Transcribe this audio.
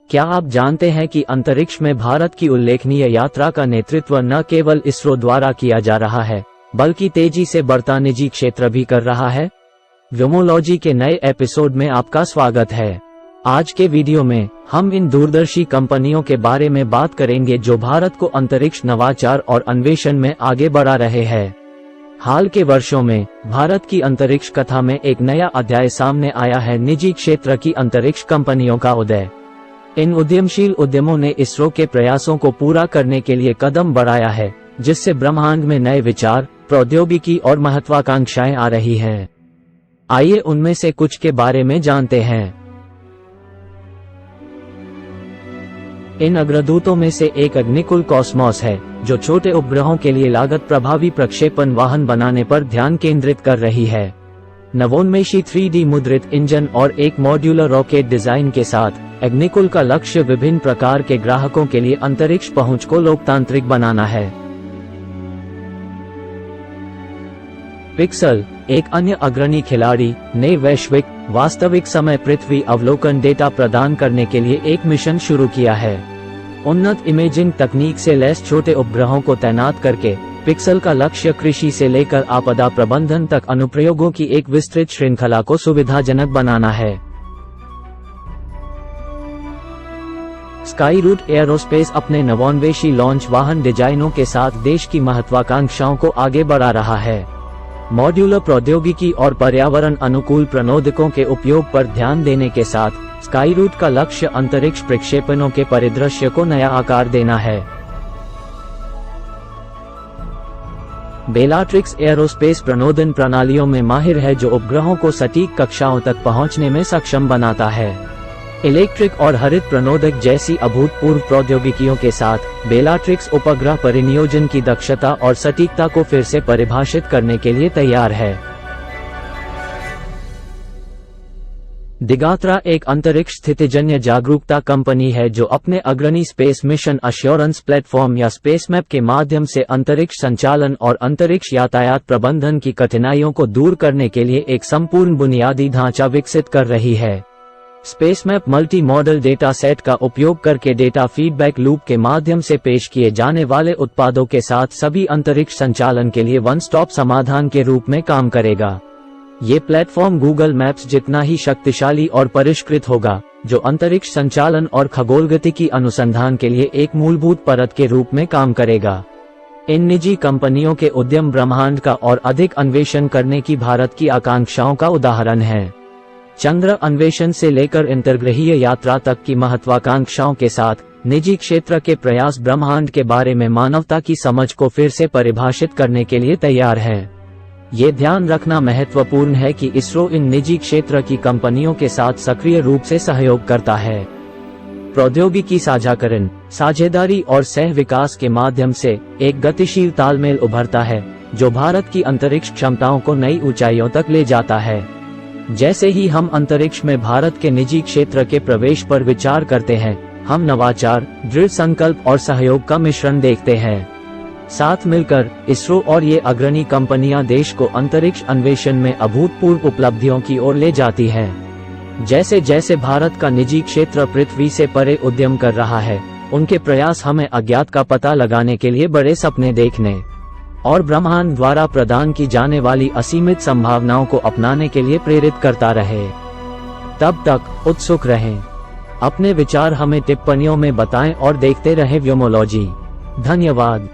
क्या आप जानते हैं कि अंतरिक्ष में भारत की उल्लेखनीय यात्रा का नेतृत्व न केवल इसरो द्वारा किया जा रहा है, बल्कि तेजी से बढ़ता निजी क्षेत्र भी कर रहा है। व्योमोलॉजी के नए एपिसोड में आपका स्वागत है। आज के वीडियो में हम इन दूरदर्शी कंपनियों के बारे में बात करेंगे जो भारत को अंतरिक्ष नवाचार और अन्वेषण में आगे बढ़ा रहे हैं। हाल के वर्षों में भारत की अंतरिक्ष कथा में एक नया अध्याय सामने आया है, निजी क्षेत्र की अंतरिक्ष कंपनियों का उदय। इन उद्यमशील उद्यमों ने इसरो के प्रयासों को पूरा करने के लिए कदम बढ़ाया है, जिससे ब्रह्मांड में नए विचार, प्रौद्योगिकी और महत्वाकांक्षाएं आ रही हैं। आइए उनमें से कुछ के बारे में जानते हैं। इन अग्रदूतों में से एक अग्निकुल कॉस्मोस है, जो छोटे उपग्रहों के लिए लागत प्रभावी प्रक्षेपण वाहन बनाने पर ध्यान केंद्रित कर रही है। नवोन्मेषी 3D मुद्रित इंजन और एक मॉड्यूलर रॉकेट डिजाइन के साथ अग्निकुल का लक्ष्य विभिन्न प्रकार के ग्राहकों के लिए अंतरिक्ष पहुंच को लोकतांत्रिक बनाना है। पिक्सल, एक अन्य अग्रणी खिलाड़ी, ने वैश्विक वास्तविक समय पृथ्वी अवलोकन डेटा प्रदान करने के लिए एक मिशन शुरू किया है। उन्नत इमेजिंग तकनीक से लैस छोटे उपग्रहों को तैनात करके पिक्सल का लक्ष्य कृषि से लेकर आपदा प्रबंधन तक अनुप्रयोगों की एक विस्तृत श्रृंखला को सुविधाजनक बनाना है। स्काईरूट एयरोस्पेस अपने नवोन्वेषी लॉन्च वाहन डिजाइनों के साथ देश की महत्वाकांक्षाओं को आगे बढ़ा रहा है। मॉड्यूलर प्रौद्योगिकी और पर्यावरण अनुकूल प्रणोदकों के उपयोग पर ध्यान देने के साथ स्काईरूट का लक्ष्य अंतरिक्ष प्रक्षेपणों के परिदृश्य को नया आकार देना है। बेलाट्रिक्स एयरोस्पेस प्रणोदन प्रणालियों में माहिर है, जो उपग्रहों को सटीक कक्षाओं तक पहुंचने में सक्षम बनाता है। इलेक्ट्रिक और हरित प्रणोदक जैसी अभूतपूर्व प्रौद्योगिकियों के साथ बेलाट्रिक्स उपग्रह परिनियोजन की दक्षता और सटीकता को फिर से परिभाषित करने के लिए तैयार है। दिगात्रा एक अंतरिक्ष स्थितिजन्य जागरूकता कंपनी है, जो अपने अग्रणी स्पेस मिशन अश्योरेंस प्लेटफॉर्म या स्पेस मैप के माध्यम से अंतरिक्ष संचालन और अंतरिक्ष यातायात प्रबंधन की कठिनाइयों को दूर करने के लिए एक संपूर्ण बुनियादी ढांचा विकसित कर रही है। Space map multi modal data set का उपयोग करके डेटा फीडबैक लूप के माध्यम से पेश किए जाने वाले उत्पादों के साथ सभी अंतरिक्ष संचालन के लिए वन स्टॉप समाधान के रूप में काम करेगा। ये प्लेटफॉर्म गूगल मैप्स जितना ही शक्तिशाली और परिष्कृत होगा, जो अंतरिक्ष संचालन और खगोलगतिकी अनुसंधान के लिए एक मूलभूत परत के रूप में काम करेगा। इन निजी कंपनियों के उद्यम ब्रह्मांड का और अधिक अन्वेषण करने की भारत की आकांक्षाओं का उदाहरण है। चंद्र अन्वेषण से लेकर अंतर्ग्रहीय यात्रा तक की महत्वाकांक्षाओं के साथ निजी क्षेत्र के प्रयास ब्रह्मांड के बारे में मानवता की समझ को फिर से परिभाषित करने के लिए तैयार हैं। ये ध्यान रखना महत्वपूर्ण है कि इसरो इन निजी क्षेत्र की कंपनियों के साथ सक्रिय रूप से सहयोग करता है। प्रौद्योगिकी साझाकरण, साझेदारी और सह विकास के माध्यम से एक गतिशील तालमेल उभरता है, जो भारत की अंतरिक्ष क्षमताओं को नई ऊंचाइयों तक ले जाता है। जैसे ही हम अंतरिक्ष में भारत के निजी क्षेत्र के प्रवेश पर विचार करते हैं, हम नवाचार, दृढ़ संकल्प और सहयोग का मिश्रण देखते हैं। साथ मिलकर इसरो और ये अग्रणी कंपनियां देश को अंतरिक्ष अन्वेषण में अभूतपूर्व उपलब्धियों की ओर ले जाती हैं। जैसे जैसे भारत का निजी क्षेत्र पृथ्वी से परे उद्यम कर रहा है, उनके प्रयास हमें अज्ञात का पता लगाने के लिए बड़े सपने देखने और ब्रह्मांड द्वारा प्रदान की जाने वाली असीमित संभावनाओं को अपनाने के लिए प्रेरित करता रहे। तब तक उत्सुक रहें। अपने विचार हमें टिप्पणियों में बताएं और देखते रहें व्योमोलॉजी। धन्यवाद।